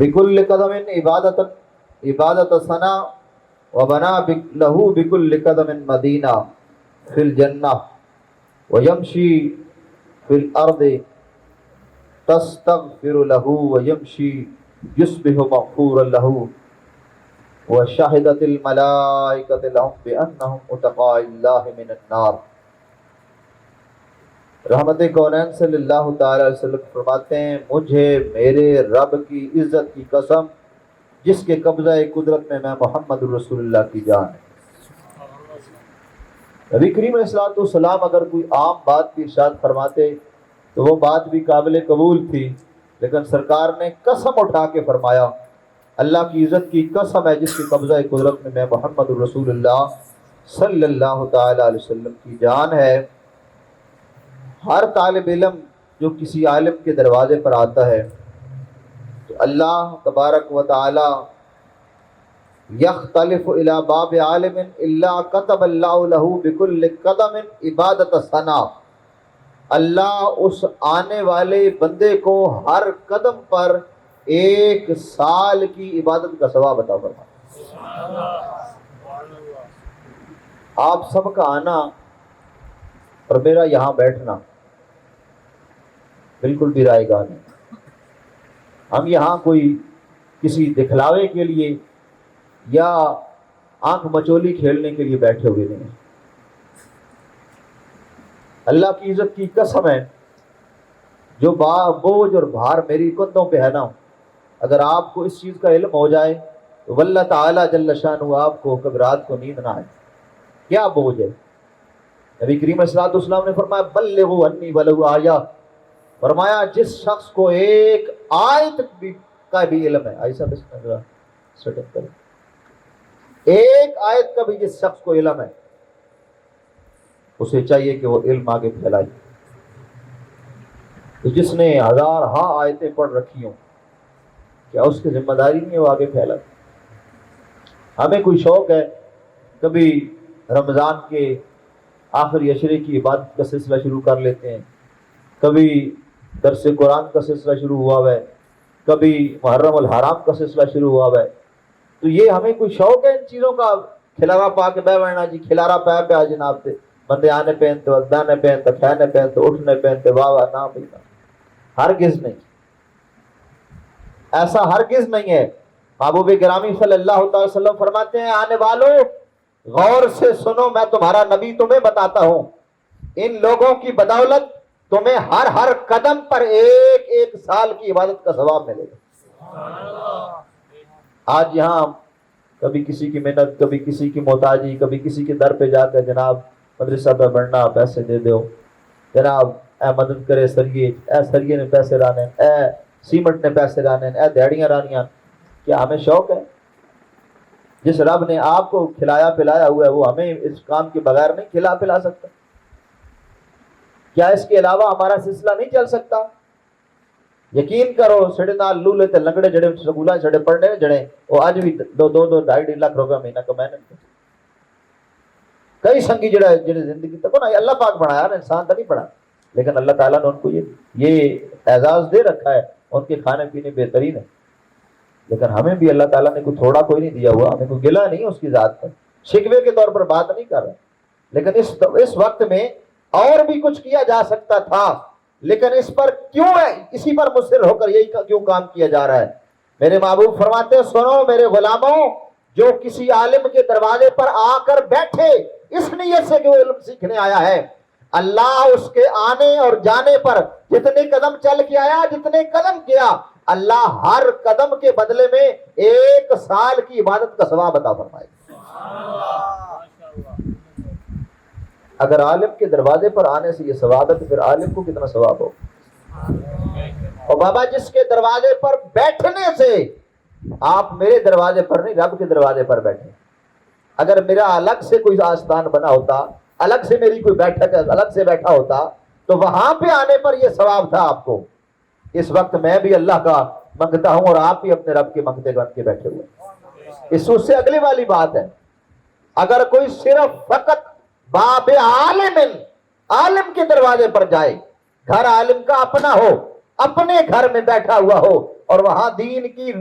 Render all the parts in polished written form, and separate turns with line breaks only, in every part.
بکل قدم عبادت ثنا وبنا له بکل قدم مدینہ فی الجنہ ویمشی فی الارض تستغفر له ویمشی یصبح مغفورا له وشہدت الملائکۃ لهم بأنہم اتقاء اللہ من النار۔ رحمت کونین صلی اللہ تعالی علیہ وسلم فرماتے ہیں مجھے میرے رب کی عزت کی قسم جس کے قبضہ قدرت میں محمد رسول اللہ کی جان ہے۔ نبی کریم علیہ الصلوۃ والسلام اگر کوئی عام بات کی ارشاد فرماتے تو وہ بات بھی قابل قبول تھی، لیکن سرکار نے قسم اٹھا کے فرمایا اللہ کی عزت کی قسم ہے جس کے قبضہ قدرت میں محمد رسول اللہ صلی اللہ تعالی علیہ وسلم کی جان ہے۔ ہر طالب علم جو کسی عالم کے دروازے پر آتا ہے تو اللہ تبارک و تعالی یختلف الی باب عالم الا کتب اللہ له بکل قدم عبادت ثنا، اللہ اس آنے والے بندے کو ہر قدم پر 1 سال کی عبادت کا ثواب عطا فرمائے۔ آپ سب کا آنا اور میرا یہاں بیٹھنا بالکل بھی رائے گاہ نہیں۔ ہم یہاں کوئی کسی دکھلاوے کے لیے یا آنکھ مچولی کھیلنے کے لیے بیٹھے ہوئے نہیں ہیں۔ اللہ کی عزت کی قسم ہے جو بوجھ اور بھار میری کندھوں پہ ہے نا، اگر آپ کو اس چیز کا علم ہو جائے تو واللہ تعالیٰ جل شانہ آپ کو کبھی رات کو نیند نہ آئے۔ کیا بوجھ ہے؟ نبی کریم علیہ الصلوۃ والسلام نے فرمایا بلغوا عنی ولو آیہ، فرمایا جس شخص کو 1 آیت کا بھی علم ہے، ایسا بسم اللہ سیٹ اپ کریں، 1 آیت کا بھی جس شخص کو علم ہے اسے چاہیے کہ وہ علم آگے پھیلائے۔ تو جس نے 1000 آیتیں پڑھ رکھی ہوں کیا اس کی ذمہ داری نہیں ہے وہ آگے پھیلائے؟ ہمیں کوئی شوق ہے، کبھی رمضان کے آخری عشرے کی عبادت کا سلسلہ شروع کر لیتے ہیں، کبھی درس قرآن کا سلسلہ شروع ہوا ہوا ہے، کبھی محرم الحرام کا سلسلہ شروع ہوا ہوا ہے۔ تو یہ ہمیں کوئی شوق ہے ان چیزوں کا؟ کھلارا پا کے بہ بڑھنا جی، کھلارا پہ پہ جناب سے بندے آنے پہنتے ودانے پہنتے کھانے پہنتے اٹھنے پہنتے واہ واہ، نہ بھائی ہرگز نہیں، ایسا ہرگز نہیں ہے۔ محبوب گرامی صلی اللہ تعالی وسلم فرماتے ہیں آنے والوں غور سے سنو، میں تمہارا نبی تمہیں بتاتا ہوں، ان لوگوں کی بدولت تمہیں ہر قدم پر 1 سال کی عبادت کا ثواب ملے گا۔ آج یہاں کبھی کسی کی محنت، کبھی کسی کی محتاجی، کبھی کسی کے در پہ جا کر جناب مدرسہ پہ بڑھنا، پیسے دے دو جناب، اے مدد کرے سریے، اے سریے نے پیسے رانے، اے سیمنٹ نے پیسے رانے، اے دیہڑیاں رانیاں۔ کیا ہمیں شوق ہے؟ جس رب نے آپ کو کھلایا پلایا ہوا ہے وہ ہمیں اس کام کے بغیر نہیں کھلا پلا سکتا؟ کیا اس کے علاوہ ہمارا سلسلہ نہیں چل سکتا؟ یقین کرو سڑے نال لولے تے لنگڑے جڑے سکولاں چھڑے پڑھنے جڑے وہ اج بھی 2-2 لاکھ روپے مہینہ کمائے۔ کئی سنگی جڑے زندگی تک نا اللہ پاک بنایا نا، انسان تو نہیں بنا، لیکن اللہ تعالیٰ نے ان کو یہ اعزاز دے رکھا ہے، ان کے کھانے پینے بہترین ہے۔ لیکن ہمیں بھی اللہ تعالیٰ نے کوئی تھوڑا کوئی نہیں دیا ہوا، ہمیں کوئی گلہ نہیں اس کی ذات پر، شکوے کے طور پر بات نہیں کر رہے، لیکن اس وقت میں اور بھی کچھ کیا جا سکتا تھا، لیکن اس پر کیوں ہے، اسی پر مصر ہو کر یہی کیوں کام کیا جا رہا ہے؟ میرے محبوب فرماتے ہیں سنو میرے غلاموں، جو کسی عالم کے دروازے پر آ کر بیٹھے اس نیت سے کہ وہ علم سیکھنے آیا ہے، اللہ اس کے آنے اور جانے پر جتنے قدم چل کے آیا، جتنے قدم کیا، اللہ ہر قدم کے بدلے میں 1 سال کی عبادت کا ثواب عطا فرمائے گا۔ اگر عالم کے دروازے پر آنے سے یہ ثواب ہے تو پھر عالم کو کتنا ثواب ہو؟ اور بابا جس کے دروازے پر بیٹھنے سے، آپ میرے دروازے پر نہیں رب کے دروازے پر بیٹھے، اگر میرا الگ سے کوئی آستان بنا ہوتا، الگ سے میری کوئی بیٹھک الگ سے بیٹھا ہوتا تو وہاں پہ آنے پر یہ ثواب تھا آپ کو۔ اس وقت میں بھی اللہ کا منگتا ہوں اور آپ بھی اپنے رب کے منگتے بن کے بیٹھے ہوئے۔ اس سے اگلی والی بات ہے، اگر کوئی صرف فقط باب عالم کے دروازے پر جائے، گھر عالم کا اپنا ہو، اپنے گھر میں بیٹھا ہوا ہو اور وہاں دین کی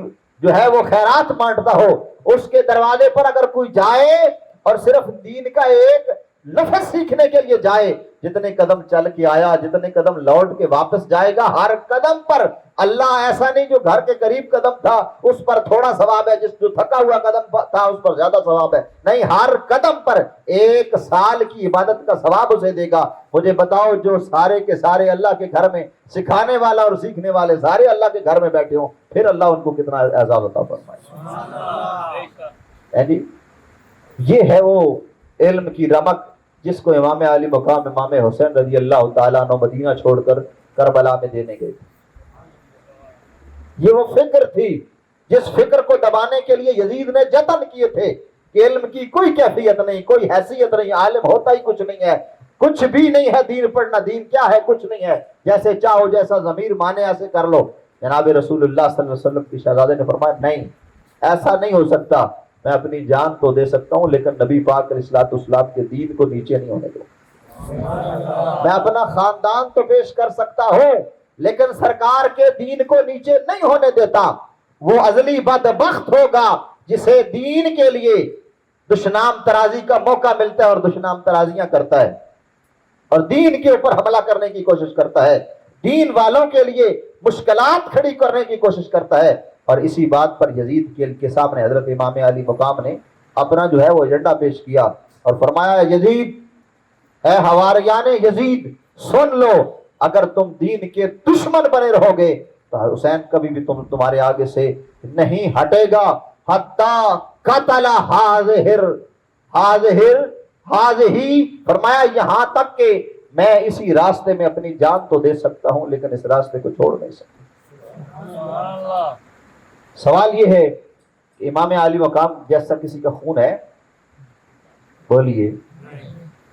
جو ہے وہ خیرات بانٹتا ہو، اس کے دروازے پر اگر کوئی جائے اور صرف دین کا ایک لفظ سیکھنے کے لیے جائے، جتنے قدم چل کے آیا، جتنے قدم لوٹ کے واپس جائے گا، ہر قدم پر اللہ ایسا نہیں جو گھر کے قریب قدم تھا اس پر تھوڑا ثواب ہے، جس جو تھکا ہوا قدم تھا اس پر زیادہ ثواب ہے، نہیں، ہر قدم پر 1 سال کی عبادت کا ثواب اسے دے گا۔ مجھے بتاؤ جو سارے کے سارے اللہ کے گھر میں سکھانے والا اور سیکھنے والے سارے اللہ کے گھر میں بیٹھے ہوں، پھر اللہ ان کو کتنا اعزاز عطا فرمائے۔ جی یہ ہے وہ علم کی رمق جس کو امام علی مقام امام حسین رضی اللہ تعالیٰ عنہ مدینہ چھوڑ کر کربلا میں دینے گئے تھے۔ یہ وہ فکر تھی جس فکر کو دبانے کے لیے یزید نے جتن کیے تھے کہ علم کی کوئی کیفیت نہیں، کوئی حیثیت نہیں، عالم ہوتا ہی کچھ نہیں ہے، کچھ بھی نہیں ہے، دین پڑھنا، دین کیا ہے، کچھ نہیں ہے، جیسے چاہو جیسا ضمیر مانے ایسے کر لو۔ جناب رسول اللہ صلی اللہ علیہ وسلم کی شہزادے نے فرمایا نہیں، ایسا نہیں ہو سکتا، میں اپنی جان تو دے سکتا ہوں لیکن نبی پاک علیہ الصلوۃ والسلام کے دین کو نیچے نہیں ہونے دوں، میں اپنا خاندان تو پیش کر سکتا ہوں لیکن سرکار کے دین کو نیچے نہیں ہونے دیتا۔ وہ ازلی بدبخت ہوگا جسے دین کے لیے دشنام ترازی کا موقع ملتا ہے اور دشنام ترازیاں کرتا ہے اور دین کے اوپر حملہ کرنے کی کوشش کرتا ہے، دین والوں کے لیے مشکلات کھڑی کرنے کی کوشش کرتا ہے۔ اور اسی بات پر یزید کے سامنے حضرت امام علی مقام نے اپنا جو ہے وہ ایجنڈا پیش کیا اور فرمایا یزید، اے حواریان یزید سن لو، اگر تم دین کے دشمن بنے رہو گے تو حسین کبھی بھی تمہارے آگے سے نہیں ہٹے گا، حتی قتل حاضہی، فرمایا یہاں تک کہ میں اسی راستے میں اپنی جان تو دے سکتا ہوں لیکن اس راستے کو چھوڑ نہیں سکتا۔ سوال یہ ہے کہ امام علی مقام جیسا کسی کا خون ہے؟ بولیے،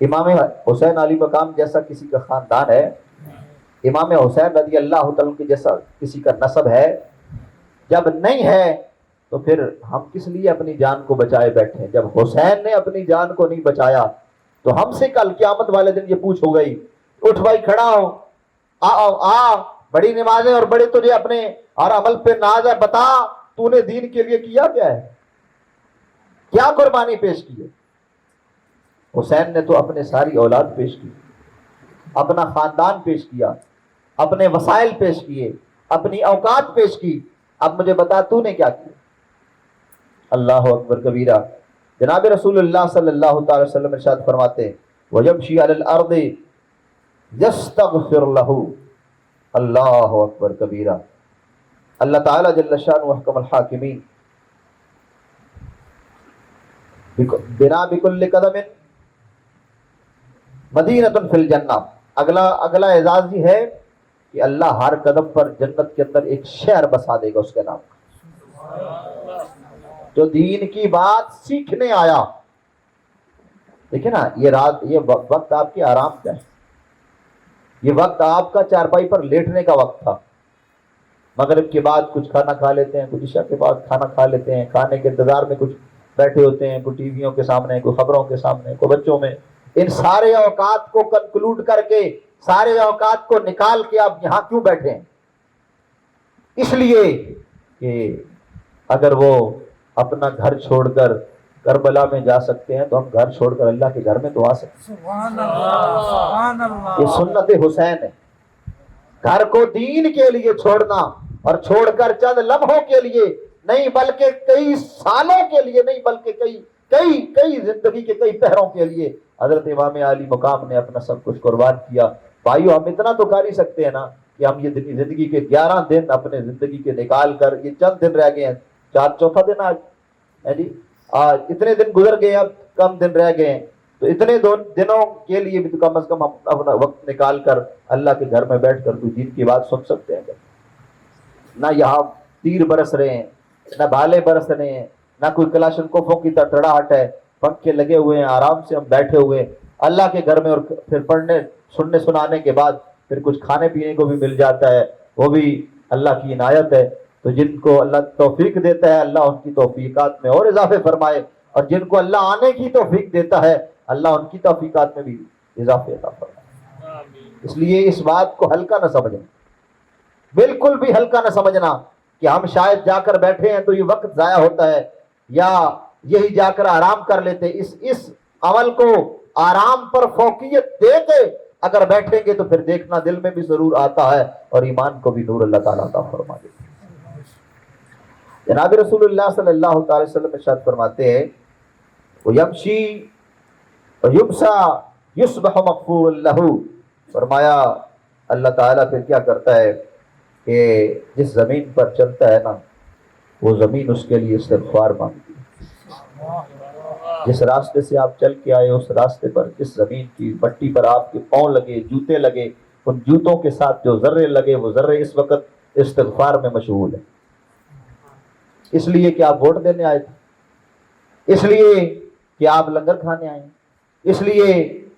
امام حسین علی مقام جیسا کسی کا خاندان ہے؟ امام حسین رضی اللہ تعالیٰ کے جیسا کسی کا نسب ہے؟ جب نہیں ہے تو پھر ہم کس لیے اپنی جان کو بچائے بیٹھے ہیں؟ جب حسین نے اپنی جان کو نہیں بچایا تو ہم سے کل قیامت والے دن یہ پوچھ ہو گئی، اٹھ بھائی کھڑا ہو، آ بڑی نمازیں اور بڑے تجھے اپنے اور عمل پہ ناز ہے، بتا تو نے دین کے لیے کیا کیا ہے، کیا قربانی پیش کی ہے؟ حسین نے تو اپنے ساری اولاد پیش کی، اپنا خاندان پیش کیا، اپنے وسائل پیش کیے، اپنی اوقات پیش کی، اب مجھے بتا تو نے کیا کیا؟ اللہ اکبر کبیرہ۔ جناب رسول اللہ صلی اللہ تعالی وسلم ارشاد فرماتے ہیں وَيَمْشِي عَلَى الْأَرْضِ يَسْتَغْفِرْ لَهُ، اللہ اکبر کبیرہ۔ اللہ تعالیٰ جل شانہ احکم الحاکمین بنا بکل قدم مدینۃ فی الجنہ، اگلا اعزاز یہ ہے کہ اللہ ہر قدم پر جنت کے اندر ایک شہر بسا دے گا اس کے نام کا، جو دین کی بات سیکھنے آیا۔ دیکھیں نا، یہ وقت آپ کے آرام کا ہے، یہ وقت آپ کا چارپائی پر لیٹنے کا وقت تھا، مغرب کے بعد کچھ کھانا کھا لیتے ہیں، کچھ عشاء کے بعد کھانا کھا لیتے ہیں، کھانے کے انتظار میں کچھ بیٹھے ہوتے ہیں، کوئی ٹی ویوں کے سامنے، کوئی خبروں کے سامنے، کوئی بچوں میں۔ ان سارے اوقات کو کنکلوڈ کر کے، سارے اوقات کو نکال کے آپ یہاں کیوں بیٹھے ہیں؟ اس لیے کہ اگر وہ اپنا گھر چھوڑ کر کربلا میں جا سکتے ہیں تو ہم گھر چھوڑ کر اللہ کے گھر میں تو آ سکتے ہیں۔
سبحان اللہ، سبحان اللہ۔
یہ سنت حسین ہے، گھر کو دین کے لیے چھوڑنا، اور چھوڑ کر چند لمحوں کے لیے نہیں بلکہ کئی سالوں کے لیے نہیں بلکہ کئی زندگی کے کئی پہروں کے لیے حضرت امام علی مقام نے اپنا سب کچھ قربان کیا۔ بھائیو، ہم اتنا تو کر ہی سکتے ہیں نا کہ ہم یہ زندگی کے 11 دن اپنے زندگی کے نکال کر، یہ چند دن رہ گئے ہیں، چوتھا دن آج ہے جی، آج اتنے دن گزر گئے، اب کم دن رہ گئے ہیں، تو اتنے دنوں کے لیے بھی تو کم از کم ہم اپنا وقت نکال کر اللہ کے گھر میں بیٹھ کر کوئی دین کی بات سن سکتے ہیں۔ نہ یہاں تیر برس رہے ہیں، نہ بھالے برس رہے ہیں، نہ کوئی کلاشنکوفوں کی تڑاہٹ ہے، پنکھے لگے ہوئے ہیں، آرام سے ہم بیٹھے ہوئے ہیں اللہ کے گھر میں، اور پھر پڑھنے سننے سنانے کے بعد پھر کچھ کھانے پینے کو بھی مل جاتا ہے، وہ بھی اللہ کی عنایت ہے۔ تو جن کو اللہ توفیق دیتا ہے اللہ ان کی توفیقات میں اور اضافے فرمائے، اور جن کو اللہ آنے کی توفیق دیتا ہے اللہ ان کی توفیقات میں بھی اضافے عطا فرمائے۔ اس لیے اس بات کو ہلکا نہ سمجھیں، بالکل بھی ہلکا نہ سمجھنا کہ ہم شاید جا کر بیٹھے ہیں تو یہ وقت ضائع ہوتا ہے یا یہی جا کر آرام کر لیتے. اس عمل کو آرام پر فوقیت دے کے اگر بیٹھیں گے تو پھر دیکھنا دل میں بھی ضرور آتا ہے اور ایمان کو بھی نور اللہ تعالیٰ عطا فرما دیتا ہے. جناب رسول اللہ صلی اللہ تعالی وسلم ارشاد فرماتے ہیں وَيَمْشِي وَيُمْسَى يُصْبَحُ مَغْفُورًا لَهُ. فرمایا اللہ تعالیٰ پھر کیا کرتا ہے کہ جس زمین پر چلتا ہے نا وہ زمین اس کے لیے استغفار مانگتی ہے. جس راستے سے آپ چل کے آئے اس راستے پر جس زمین کی مٹی پر آپ کے پاؤں لگے جوتے لگے ان جوتوں کے ساتھ جو ذرے لگے وہ ذرے اس وقت استغفار میں مشغول ہیں. اس لیے کہ آپ ووٹ دینے آئے تھے, اس لیے کہ آپ لنگر کھانے آئے, اس لیے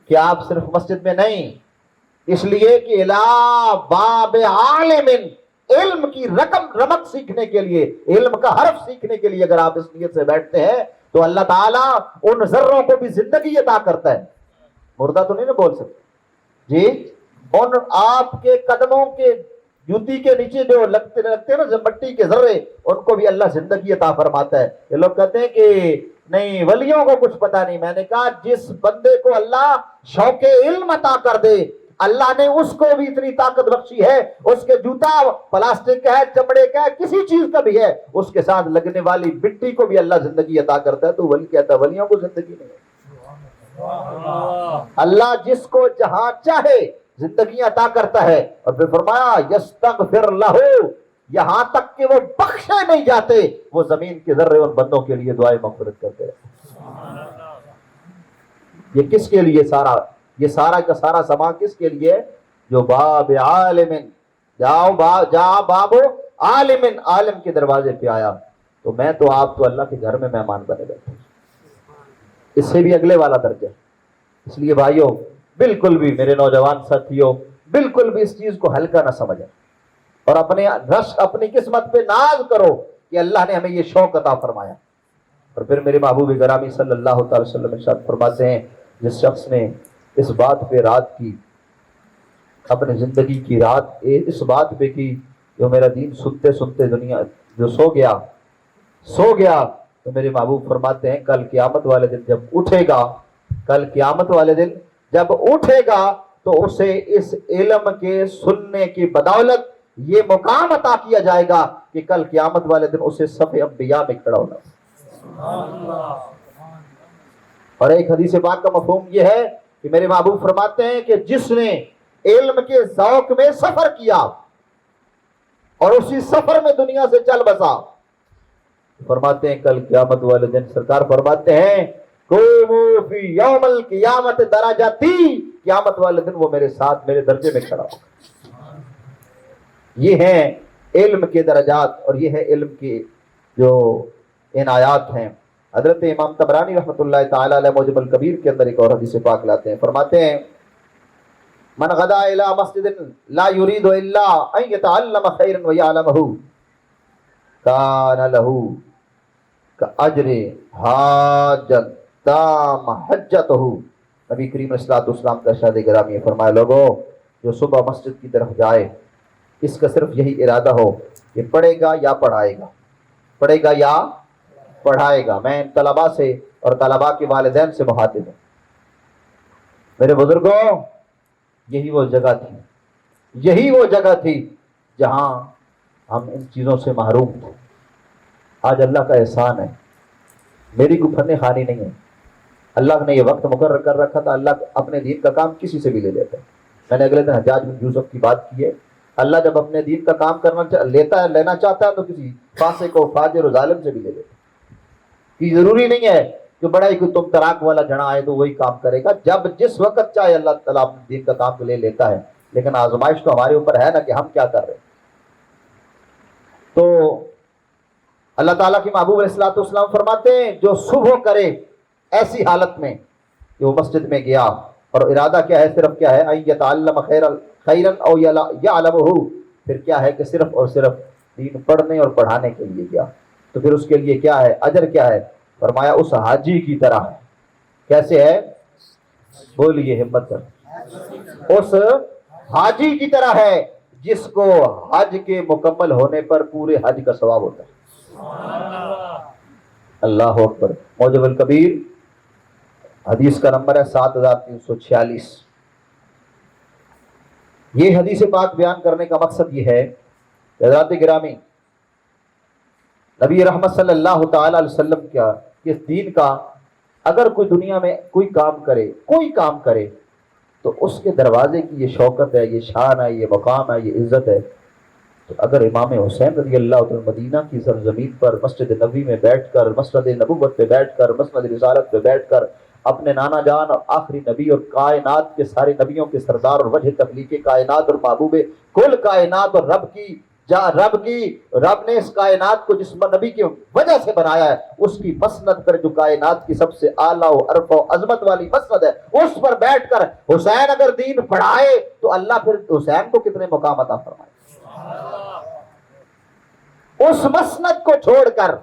کہ آپ صرف مسجد میں نہیں, اس لیے کہ الا باب عالم علم کی رمق سیکھنے کے لیے, علم کا حرف سیکھنے کے لیے اگر آپ اس نیت سے بیٹھتے ہیں تو اللہ تعالیٰ ان ذروں کو بھی زندگی عطا کرتا ہے. مردہ تو نہیں نا بول سکتے جی. ان آپ کے قدموں کے جوتی کے نیچے جو لگتے ہیں نا مٹی کے ذرے ان کو بھی اللہ زندگی عطا فرماتا ہے. یہ لوگ کہتے ہیں کہ نہیں ولیوں کو کچھ پتا نہیں. میں نے کہا جس بندے کو اللہ شوق علم عطا کر دے اللہ نے اس کو بھی اتنی طاقت بخشی ہے. اس کے جوتا پلاسٹک کا ہے, چمڑے کا ہے, کسی چیز کا بھی ہے, اس کے ساتھ لگنے والی مٹی کو بھی اللہ زندگی عطا کرتا ہے. تو ولی کہتا ہے ولیوں کو زندگی نہیں ہے. اللہ جس کو جہاں چاہے زندگی عطا کرتا ہے. اور پھر فرمایا یستغفر لہ, یہاں تک کہ وہ بخشے نہیں جاتے وہ زمین کے ذرے ان بندوں کے لیے دعائیں مغفرت کرتے ہیں. یہ کس کے لیے سارا, یہ سارا کا سارا سامان کس کے لیے؟ جو باب عالم جا باب عالم, عالم کے دروازے پہ آیا. تو میں تو آپ تو اللہ کے گھر میں مہمان بنے بیٹھے, اس سے بھی اگلے والا درجہ. اس لیے بھائیوں بالکل بھی میرے نوجوان ساتھیوں بالکل بھی اس چیز کو ہلکا نہ سمجھیں اور اپنی قسمت پہ ناز کرو کہ اللہ نے ہمیں یہ شوق عطا فرمایا. اور پھر میرے محبوب گرامی صلی اللہ تعالی وسلم ارشاد فرماتے ہیں جس شخص نے اس بات پہ رات کی, اپنے زندگی کی رات اس بات پہ کی جو میرا دین سنتے سنتے دنیا جو سو گیا تو میرے محبوب فرماتے ہیں کل قیامت والے دن جب اٹھے گا, کل قیامت والے دن جب اٹھے گا تو اسے اس علم کے سننے کی بدولت یہ مقام عطا کیا جائے گا کہ کل قیامت والے دن اسے صف انبیاء میں کھڑا ہونا. اور ایک حدیث پاک کا مفہوم یہ ہے کہ میرے محبوب فرماتے ہیں کہ جس نے علم کے ذوق میں سفر کیا اور اسی سفر میں دنیا سے چل بسا, فرماتے ہیں کل قیامت والے دن سرکار فرماتے ہیں قوموا فی یوم القیامت درجاتی, قیامت والے دن وہ میرے ساتھ میرے درجے میں کھڑا ہوگا. یہ ہیں علم کے درجات اور یہ ہے علم کی جو عنایات ہیں. حضرت امام طبرانی رحمۃ اللہ تعالی علیہ معجم الکبیر کے اندر ایک اور حدیث پاک لاتے ہیں, فرماتے ہیں من غدا الی مسجد لا یرید الا ان یتعلم خیرا ویعلمہ کان لہ کاجر حاجۃ تام حجتہ. نبی کریم صلی اللہ علیہ وسلم کا ارشاد گرامی ہے, فرمایا لوگوں جو صبح مسجد کی طرف جائے اس کا صرف یہی ارادہ ہو کہ پڑھے گا یا پڑھائے گا, پڑھے گا یا پڑھائے گا. میں ان طلباء سے اور طلباء کے والدین سے مخاطب ہوں. میرے بزرگوں یہی وہ جگہ تھی جہاں ہم ان چیزوں سے محروم تھے. آج اللہ کا احسان ہے, میری کوئی فن خانی نہیں ہے, اللہ نے یہ وقت مقرر کر رکھا تھا. اللہ اپنے دین کا کام کسی سے بھی لے لیتا ہے. میں نے اگلے دن حجاج بن یوسف کی بات کی ہے. اللہ جب اپنے دین کا کام لینا چاہتا ہے تو کسی فاسق کو فاجر و ظالم سے بھی لے لیتا ہے. یہ ضروری نہیں ہے کہ بڑا ہی کوئی تم تراک والا جنا آئے تو وہی کام کرے گا. جب جس وقت چاہے اللہ تعالیٰ اپنے دین کا کام لے لیتا ہے, لیکن آزمائش تو ہمارے اوپر ہے نا کہ ہم کیا کر رہے ہیں. تو اللہ تعالیٰ کی محبوب علیہ الصلوۃ والسلام فرماتے ہیں جو صبح کرے ایسی حالت میں کہ وہ مسجد میں گیا اور ارادہ کیا ہے, صرف کیا ہے ان یتعلم خیرا او یعلمہ, پھر کیا ہے کہ صرف اور صرف دین پڑھنے اور پڑھانے کے لیے گیا, تو پھر اس کے لیے کیا ہے, اجر کیا ہے؟ فرمایا اس حاجی کی طرح ہے. کیسے ہے بولیے ہمت کر, اس حاجی کی طرح ہے جس کو حج کے مکمل ہونے پر پورے حج کا ثواب ہوتا ہے. اللہ اکبر. موجب الکبیر حدیث کا نمبر ہے 7346. یہ حدیث پاک بیان کرنے کا مقصد یہ ہے کہ حضرات گرامی نبی رحمت صلی اللہ تعالی علیہ وسلم کیا اس دین کا اگر کوئی دنیا میں کوئی کام کرے تو اس کے دروازے کی یہ شوکت ہے، یہ شان ہے، یہ مقام ہے، یہ عزت ہے. تو اگر امام حسین رضی اللہ عنہ مدینہ کی سرزمین پر مسجد نبوی میں بیٹھ کر، مسند نبوت پہ بیٹھ کر، مسند رسالت پہ بیٹھ کر اپنے نانا جان اور آخری نبی اور کائنات کے سارے نبیوں کے سردار اور وجہ تخلیق کائنات اور محبوب کل کائنات اور رب نے اس کائنات کو جس نبی کی وجہ سے بنایا ہے اس کی مسند پر، جو کائنات کی سب سے اعلیٰ و عرف و عظمت والی مسند ہے، اس پر بیٹھ کر حسین اگر دین پڑھائے تو اللہ پھر حسین کو کتنے مقام عطا فرمائے. اس مسند کو چھوڑ کر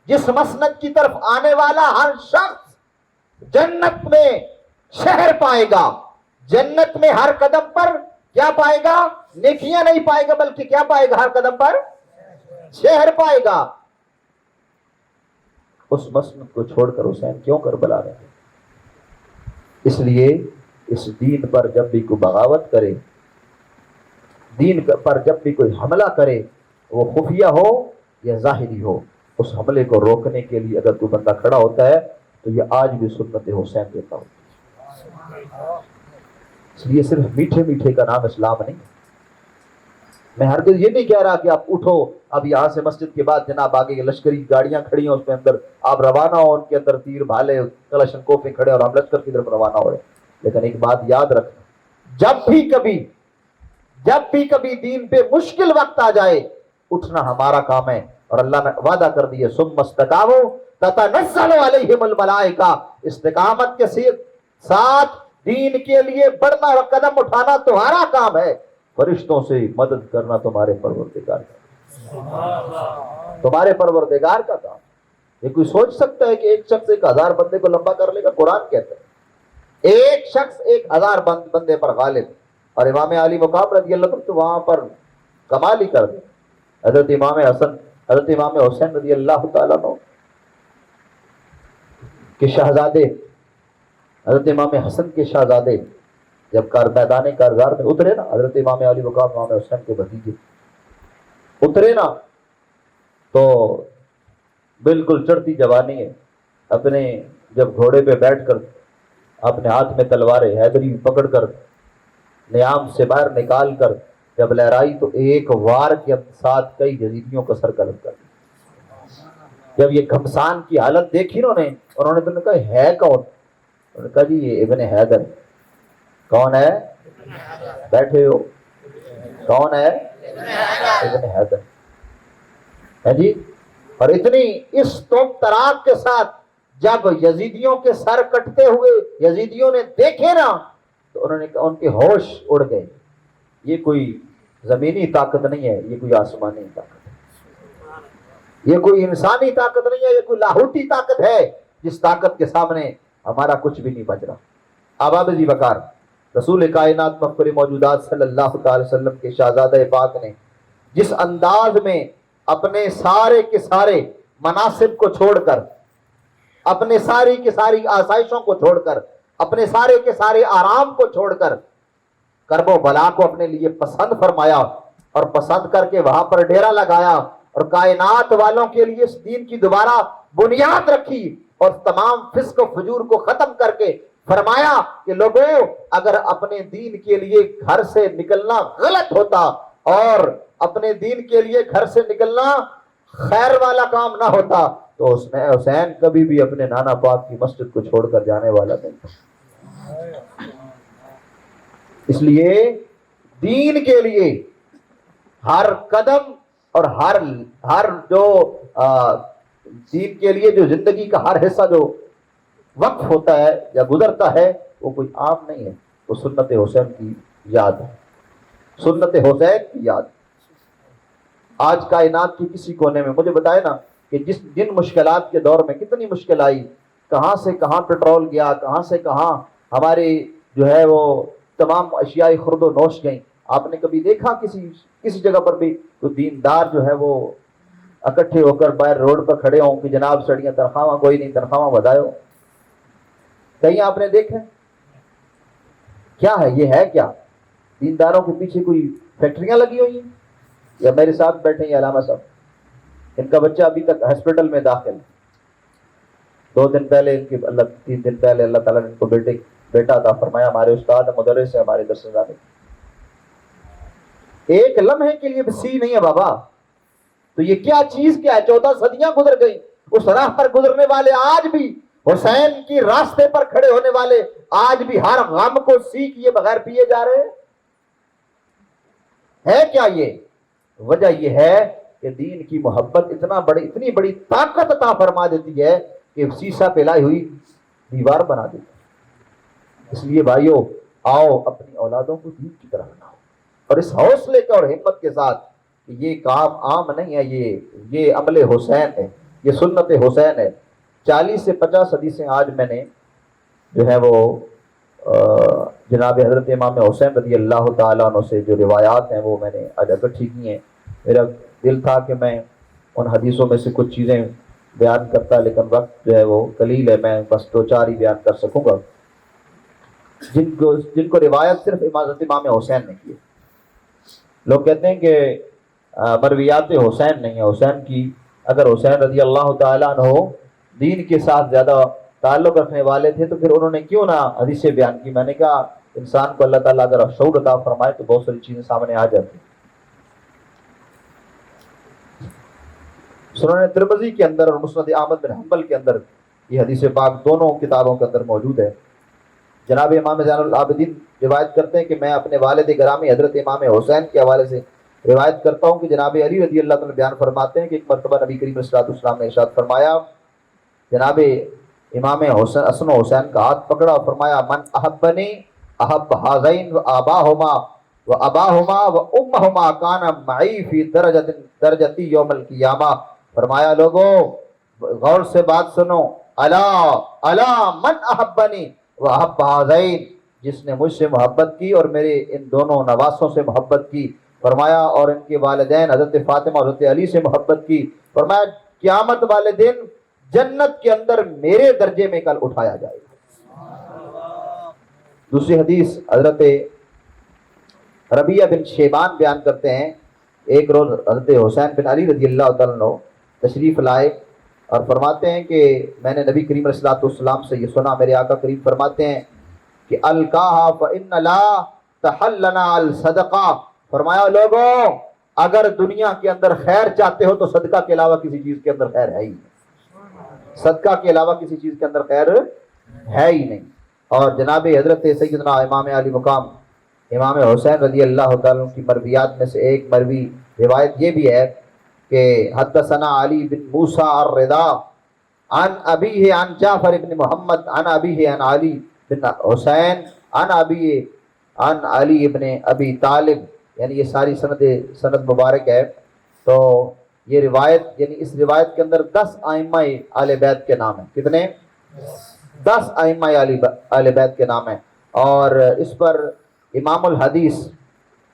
جس مسند کی طرف آنے والا ہر شخص جنت میں شہر پائے گا، جنت میں ہر قدم پر کیا پائے گا؟ نیکیاں نہیں پائے گا، بلکہ کیا پائے گا؟ ہر قدم پر شہر پائے گا. اس مسند کو چھوڑ کر حسین کیوں کربلا رہے ہیں؟ اس لیے اس دین پر جب بھی کوئی بغاوت کرے، دین پر جب بھی کوئی حملہ کرے، وہ خفیہ ہو یا ظاہری ہو، اس حملے کو روکنے کے لیے اگر کوئی بندہ کھڑا ہوتا ہے تو یہ آج بھی سنت حسین دیتا ہوتا ہے. اس لیے صرف میٹھے میٹھے کا نام اسلام نہیں. میں ہرگز یہ نہیں کہہ رہا کہ آپ اٹھو اب یہاں سے مسجد کے بعد جناب آگے لشکری گاڑیاں کھڑی ہیں اس کے اندر آپ روانہ ہو، ان کے اندر تیر بھالے کلشن کوفے کھڑے اور ہم لشکر کی طرف روانہ ہو رہے. لیکن ایک بات یاد رکھنا، جب بھی کبھی دین پہ مشکل وقت آ جائے اٹھنا ہمارا کام ہے. اور اللہ نے وعدہ کر دی ہے ثم استقاموا تتنزل علیہم الملائکہ، استقامت کے ساتھ دین کے لیے بڑھنا اور قدم اٹھانا تمہارا کام ہے، فرشتوں سے مدد کرنا تمہارے پروردگار کا کام. یہ کوئی سوچ سکتا ہے کہ ایک شخص 1000 بندے کو لمبا کر لے گا؟ قرآن کہتا ہے ایک شخص 1000 بندے پر غالب. اور امام علی مقام رضی اللہ عنہ تو وہاں پر کمال ہی کر دے. حضرت امام حسین رضی اللہ تعالیٰ عنہ کے شہزادے، حضرت امام حسن کے شہزادے جب میدان کارزار میں اترے نا، حضرت امام علی مقام امام حسین کے بھتیجے اترے نا، تو بالکل چڑھتی جوانی ہے، اپنے جب گھوڑے پہ بیٹھ کر اپنے ہاتھ میں تلواریں حیدری پکڑ کر نیام سے باہر نکال کر جب لہرائی تو ایک وار کے ساتھ کئی یزیدیوں کا سر قلم کر دیا. جب یہ گھمسان کی حالت دیکھی انہوں نے تو کہا ہے کون؟ انہوں نے کہا جی یہ ابن حیدر. کون ہے؟ بیٹھے ہو. کون ہے؟ ابن حیدر ہے جی. اور اتنی اس توم تراک کے ساتھ جب یزیدیوں کے سر کٹتے ہوئے یزیدیوں نے دیکھے نا تو انہوں نے کہا ان کے ہوش اڑ گئے. یہ کوئی زمینی طاقت نہیں ہے، یہ کوئی آسمانی طاقت ہے، یہ کوئی انسانی طاقت نہیں ہے، یہ کوئی لاہوتی طاقت ہے جس طاقت کے سامنے ہمارا کچھ بھی نہیں بچ رہا. آباب ذی وقار رسول کائنات مفخر موجودات صلی اللہ تعالی وسلم کے شہزادہ پاک نے جس انداز میں اپنے سارے کے سارے مناصب کو چھوڑ کر، اپنے ساری کی ساری آسائشوں کو چھوڑ کر، اپنے سارے کے سارے آرام کو چھوڑ کر کرب و بلا کو اپنے لیے پسند فرمایا اور پسند کر کے وہاں پر ڈیرا لگایا اور کائنات والوں کے لیے اس دین کی دوبارہ بنیاد رکھی اور تمام فسق و فجور کو ختم کر کے فرمایا کہ لوگوں اگر اپنے دین کے لیے گھر سے نکلنا غلط ہوتا اور اپنے دین کے لیے گھر سے نکلنا خیر والا کام نہ ہوتا تو حسین کبھی بھی اپنے نانا پاک کی مسجد کو چھوڑ کر جانے والا نہیں. اس لیے دین کے لیے ہر قدم اور ہر جو دین کے لیے جو زندگی کا ہر حصہ جو وقف ہوتا ہے یا گزرتا ہے وہ کوئی عام نہیں ہے، وہ سنت حسین کی یاد ہے. سنت حسین کی یاد. آج کائنات کی کسی کونے میں مجھے بتائے نا کہ جن مشکلات کے دور میں کتنی مشکل آئی، کہاں سے کہاں پیٹرول گیا، کہاں سے کہاں ہماری جو ہے وہ تمام اشیاء خرد و نوش گئیں. آپ نے کبھی دیکھا کسی جگہ پر بھی تو دیندار جو ہے وہ اکٹھے ہو کر باہر روڈ پر کھڑے ہوں کہ جناب سڑیاں تنخواہ کوئی نہیں, تنخواہ بدائے؟ کہیں آپ نے دیکھا؟ کیا ہے یہ؟ ہے کیا؟ دینداروں کے پیچھے کوئی فیکٹریاں لگی ہوئی ہیں؟ یا میرے ساتھ بیٹھے ہیں علامہ صاحب, ان کا بچہ ابھی تک ہاسپٹل میں داخل ہے. 2 دن پہلے 3 دن پہلے اللہ تعالیٰ نے ان کو بیٹا عطا فرمایا. ہمارے استاد مدرس ہے, ہمارے درس نظام. ایک لمحے کے لیے سی نہیں ہے بابا. تو یہ کیا چیز کیا ہے؟ 14 صدیاں گزر گئی, اس راہ پر گزرنے والے آج بھی, حسین کی راستے پر کھڑے ہونے والے آج بھی ہر غم کو سی کیے بغیر پیے جا رہے ہیں. ہے کیا یہ؟ وجہ یہ ہے کہ دین کی محبت اتنی بڑی طاقت عطا فرما دیتی ہے کہ سیسا پلائی ہوئی دیوار بنا دیتی ہے. اس لیے بھائیو, آؤ اپنی اولادوں کو دین کی طرف لاؤ, اور اس حوصلے کے اور ہمت کے ساتھ کہ یہ کام عام نہیں ہے, یہ عمل حسین ہے, یہ سنت حسین ہے. 40 سے 50 حدیثیں آج میں نے جو ہے وہ جناب حضرت امام حسین رضی اللہ تعالیٰ عنہ سے جو روایات ہیں وہ میں نے آج اکٹھی کی ہیں. میرا دل تھا کہ میں ان حدیثوں میں سے کچھ چیزیں بیان کرتا, لیکن وقت جو ہے وہ قلیل ہے, میں بس 2-4 ہی بیان کر سکوں گا جن کو روایت صرف حضرت امام حسین نے کی ہے. لوگ کہتے ہیں کہ مرویات حسین نہیں ہے. حسین کی اگر حسین رضی اللہ تعالیٰ عنہ دین کے ساتھ زیادہ تعلق رکھنے والے تھے تو پھر انہوں نے کیوں نہ حدیثیں بیان کی؟ میں نے کہا انسان کو اللہ تعالیٰ اگر شعور عطا فرمائے تو بہت ساری چیزیں سامنے آ جاتی. سنن ترمذی کے اندر اور مسند احمد بن حنبل کے اندر یہ حدیث پاک دونوں کتابوں کے اندر موجود ہے. جناب امام زین العابدین روایت کرتے ہیں کہ میں اپنے والد گرامی حضرت امام حسین کے حوالے سے روایت کرتا ہوں کہ جناب علی رضی اللہ تعالیٰ بیان فرماتے ہیں کہ ایک مرتبہ نبی کریم صلی اللہ علیہ وسلم نے ارشاد فرمایا, جناب امام حسن و حسین کا ہاتھ پکڑا اور فرمایا, من احبنی احب ہذین و اباہما و امہما کان معی فی درجتی یوم القیامہ. فرمایا لوگوں غور سے بات سنو, الا من احبنی و احب ہذین, جس نے مجھ سے محبت کی اور میرے ان دونوں نواسوں سے محبت کی. فرمایا اور ان کے والدین حضرت فاطمہ اور حضرت علی سے محبت کی. فرمایا قیامت والے دن جنت کے اندر میرے درجے میں کل اٹھایا جائے گا. دوسری حدیث حضرت ربیعہ بن شیبان بیان کرتے ہیں, ایک روز حضرت حسین بن علی رضی اللہ تعالیٰ عنہ تشریف لائے اور فرماتے ہیں کہ میں نے نبی کریم علیہ السلام سے یہ سنا. میرے آقا کریم فرماتے ہیں کہ القاہا فإن لا تحلنا الصدقہ. فرمایا لوگوں اگر دنیا کے اندر خیر چاہتے ہو تو صدقہ کے علاوہ کسی چیز کے اندر خیر ہے ہی نہیں. صدقہ کے علاوہ کسی چیز کے اندر خیر ہے ہی نہیں. اور جناب حضرت سیدنا امام علی مقام امام حسین رضی اللہ تعالیٰ کی مرویات میں سے ایک مروی روایت یہ بھی ہے کہ حدثنا علی بن موسیٰ الرضا عن ابیہ عن جعفر بن محمد عن ابیہ عن علی بن حسین عن ابی عن علی بن ابی طالب. یعنی یہ ساری سند مبارک ہے. تو یہ روایت یعنی اس روایت کے اندر 10 ائمہ اہل بیت کے نام ہیں. کتنے؟ 10 ائمہ اہل بیت کے نام ہیں. اور اس پر امام الحدیث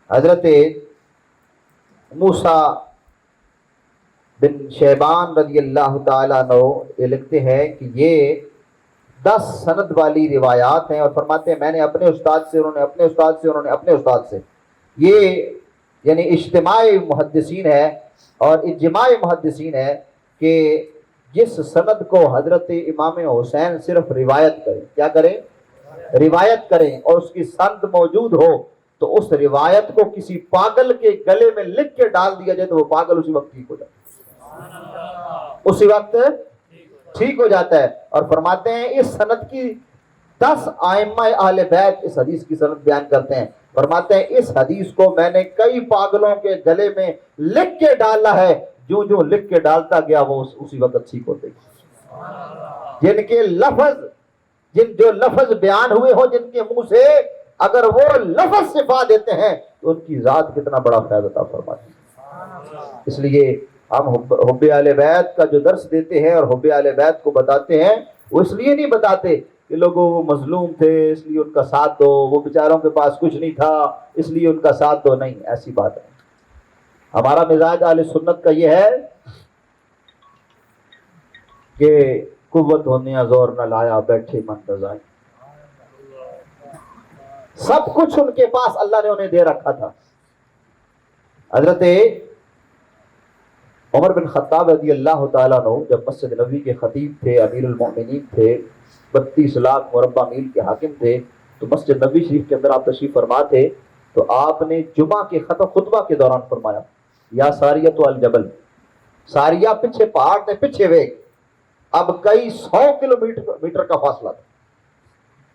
حضرت موسیٰ بن شیبان رضی اللہ تعالیٰ عنہ یہ لکھتے ہیں کہ یہ 10 سند والی روایات ہیں, اور فرماتے ہیں میں نے اپنے استاد سے, انہوں نے اپنے استاد سے, انہوں نے اپنے استاد سے. یہ یعنی اجتماع محدثین ہے اور اجماع محدثین ہے کہ جس سند کو حضرت امام حسین صرف روایت کریں, کیا کریں؟ روایت کریں, اور اس کی سند موجود ہو تو اس روایت کو کسی پاگل کے گلے میں لکھ کے ڈال دیا جائے تو وہ پاگل اسی وقت ٹھیک ہو جاتا ہے, اسی وقت ٹھیک ہو جاتا ہے. اور فرماتے ہیں اس سند کی 10 ائمہ اہل بیت اس حدیث کی سند بیان کرتے ہیں. فرماتے ہیں اس حدیث کو میں نے کئی پاگلوں کے گلے میں لکھ کے ڈالا ہے, جو لکھ کے ڈالتا گیا وہ اسی وقت ٹھیک ہوتے گئے. جن کے جو لفظ بیان ہوئے ہو جن کے منہ سے, اگر وہ لفظ شفا دیتے ہیں تو ان کی ذات کتنا بڑا فیض عطا فرماتی ہے. اس لیے ہم حب اہل بیت کا جو درس دیتے ہیں اور حب اہل بیت کو بتاتے ہیں وہ اس لیے نہیں بتاتے کہ لوگوں وہ مظلوم تھے اس لیے ان کا ساتھ دو، وہ بیچاروں کے پاس کچھ نہیں تھا اس لیے ان کا ساتھ دو. نہیں، ایسی بات ہے. ہمارا مزاج اہل سنت کا یہ ہے کہ قوت ہونے زور نہ لایا، بیٹھے من رضائی. سب کچھ ان کے پاس اللہ نے انہیں دے رکھا تھا. حضرت عمر بن خطاب رضی اللہ تعالیٰ عنہ جب مسجد نبوی کے خطیب تھے، امیر المؤمنین تھے، 32 لاکھ مربع میل کے حاکم تھے، تو مسجد نبوی شریف کے اندر آپ تشریف فرما تھے. تو آپ نے جمعہ کے خطبہ کے دوران فرمایا، یا ساریۃ الجبل، ساریہ پیچھے پہاڑ نے پیچھے وے. اب کئی 100 کلومیٹر کا فاصلہ تھا،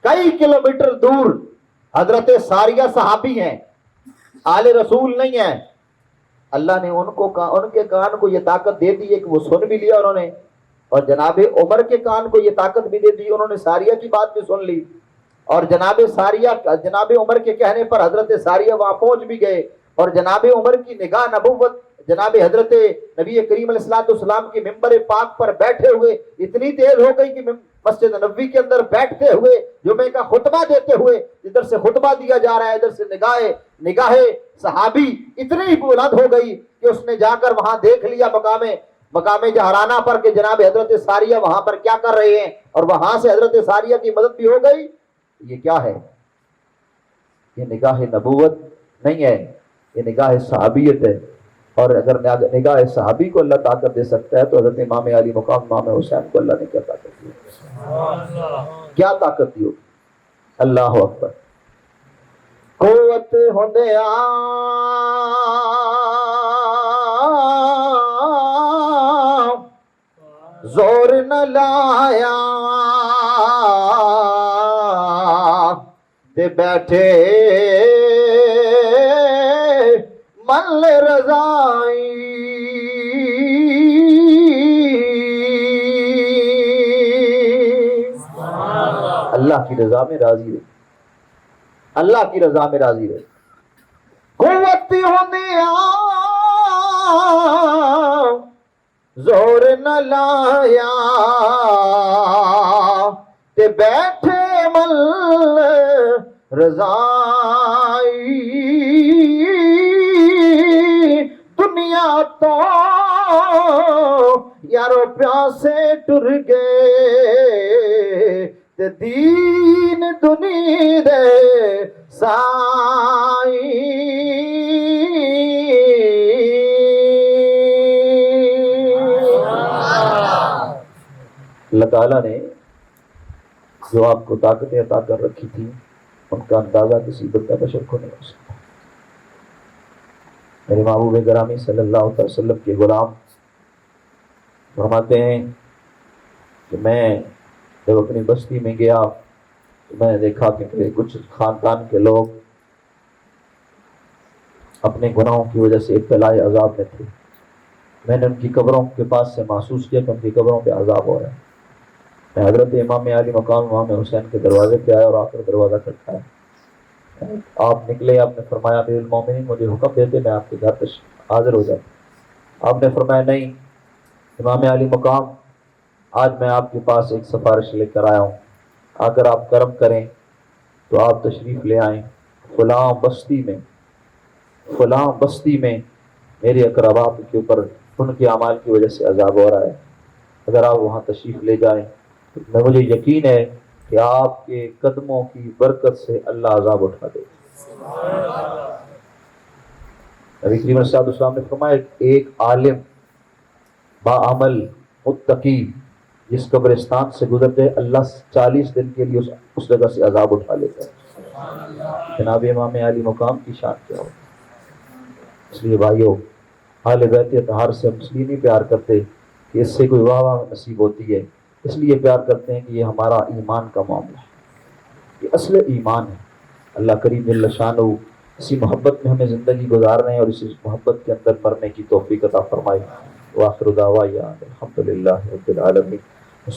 کئی کلومیٹر دور حضرت ساریہ صحابی ہیں، آل رسول نہیں ہیں. اللہ نے ان کے کان کو یہ طاقت دے دی ہے کہ وہ سن بھی لیا انہوں نے، اور جناب عمر کے کان کو یہ طاقت بھی دے دی، انہوں نے ساریہ کی بات بھی سن لی. اور جناب عمر کے کہنے پر حضرت ساریہ وہاں پہنچ بھی گئے، اور جناب عمر کی نگاہ نبوت جناب حضرت نبی کریم علیہ السلام کی ممبر پاک پر بیٹھے ہوئے اتنی تیز ہو گئی کہ مسجد نبوی کے اندر بیٹھتے ہوئے جمعے کا خطبہ دیتے ہوئے ادھر سے خطبہ دیا جا رہا ہے، ادھر سے نگاہ صحابی اتنی بلند ہو گئی کہ اس نے جا کر وہاں دیکھ لیا مقام جہرانہ پر کہ جناب حضرت ساریہ وہاں پر کیا کر رہے ہیں، اور وہاں سے حضرت ساریہ کی مدد بھی ہو گئی. یہ کیا ہے؟ یہ نگاہ نبوت نہیں ہے، یہ نگاہ صحابیت ہے. اور اگر نگاہ صحابی کو اللہ طاقت دے سکتا ہے تو حضرت امام علی مقام امام حسین کو اللہ نے کیا طاقت دی؟ کیا طاقت دی ہوگی؟ اللہ اکبر. قوت ہوندیا زور نہ لایا تے بیٹھے من رضائی. اللہ کی رضا میں راضی رہے، اللہ کی رضا میں راضی رہے. قوت ہوندیا زور نہ لایا تے بیٹھے من رضائی. دنیا تو یارو پیاسے ٹر گئے تے دین دنی دے سائی. اللہ تعالیٰ نے جو آپ کو طاقتیں عطا کر رکھی تھی ان کا اندازہ کسی بندہ بشر کو نہیں ہو سکتا. میرے محبوب گرامی صلی اللہ علیہ وسلم کے غلام فرماتے ہیں کہ میں جب اپنی بستی میں گیا تو میں نے دیکھا کہ میرے کچھ خاندان کے لوگ اپنے گناہوں کی وجہ سے ابتلاء عذاب میں تھے. میں نے ان کی قبروں کے پاس سے محسوس کیا کہ ان کی قبروں پہ عذاب ہو رہا ہے. میں حضرت امام علی مقام امام حسین کے دروازے پہ آیا اور آ کر دروازہ کھٹکایا. آپ نکلے، آپ نے فرمایا امیر المومنین مجھے حکم دیتے میں آپ کے گھر حاضر ہو جاتا. آپ نے فرمایا نہیں امام علی مقام، آج میں آپ کے پاس ایک سفارش لے کر آیا ہوں، اگر آپ کرم کریں تو آپ تشریف لے آئیں فلاں بستی میں میرے اقربا کے اوپر ان کے اعمال کی وجہ سے عذاب ہو رہا ہے. اگر آپ وہاں تشریف لے جائیں تو مجھے یقین ہے کہ آپ کے قدموں کی برکت سے اللہ عذاب اٹھا دے. نبی کریم صلی اللہ علیہ وسلم نے فرمایا ایک عالم باعمل متقی جس قبرستان سے گزر جائے اللہ 40 دن کے لیے اس جگہ سے عذاب اٹھا لیتا ہے. جناب امام علی مقام کی شان کیا ہو. اس لیے بھائیو اہل بیت اطہار سے ہم اس لیے نہیں پیار کرتے کہ اس سے کوئی واہ واہ نصیب ہوتی ہے، اس لیے پیار کرتے ہیں کہ یہ ہمارا ایمان کا معاملہ ہے، یہ اصل ایمان ہے. اللہ کریم جل شانہ اسی محبت میں ہمیں زندگی گزارنے اور اسی محبت کے اندر مرنے کی توفیق عطا فرمائے. وآخر دعوانا الحمدللہ رب العالمین.